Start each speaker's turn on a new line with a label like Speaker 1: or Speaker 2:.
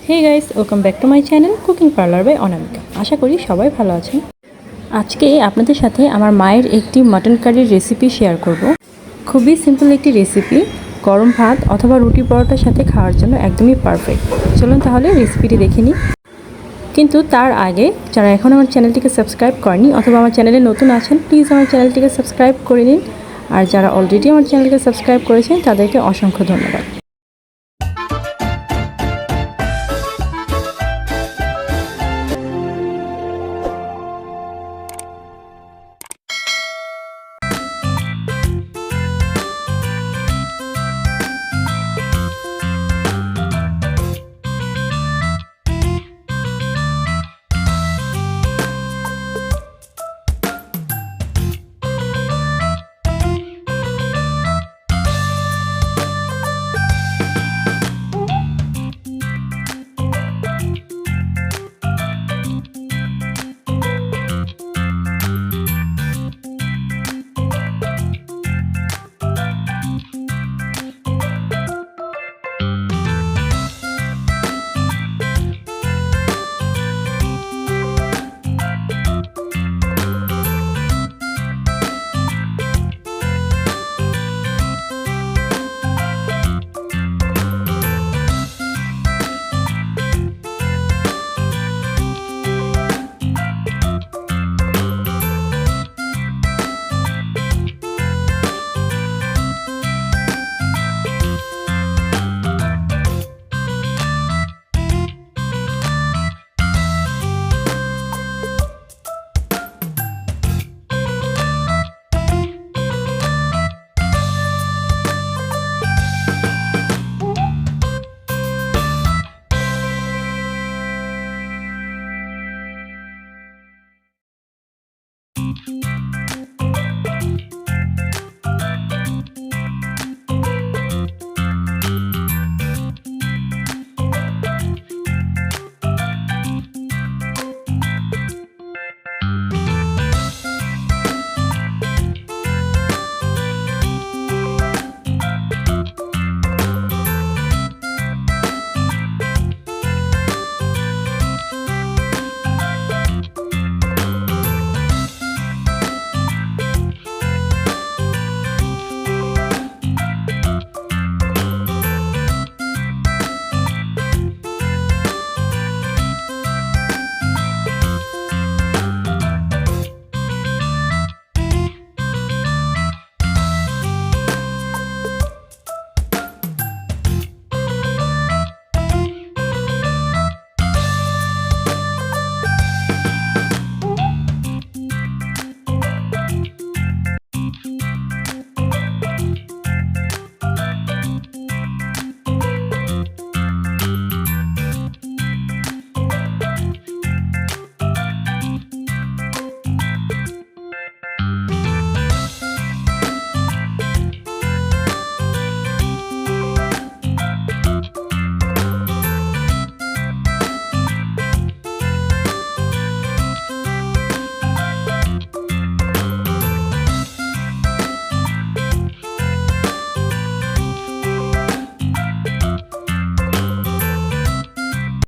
Speaker 1: Hey guys, welcome back to my channel cooking parlour by Anamika. আশা করি সবাই ভালো আছেন। আজকে আপনাদের সাথে আমার মায়ের একটি মাটন কারির রেসিপি শেয়ার করব। খুবই সিম্পল একটি রেসিপি, গরম ভাত অথবা রুটি পরোটার সাথে খাওয়ার জন্য একদমই পারফেক্ট। চলুন তাহলে রেসিপিটি দেখে নিই। কিন্তু তার আগে যারা এখন আমার চ্যানেলটিকে সাবস্ক্রাইব করেনি অথবা আমার চ্যানেলে নতুন আছেন, প্লিজ আমার চ্যানেলটিকে সাবস্ক্রাইব করে নিন। আর যারা অলরেডি আমার চ্যানেলকে সাবস্ক্রাইব করেছেন তাদেরকে অসংখ্য ধন্যবাদ।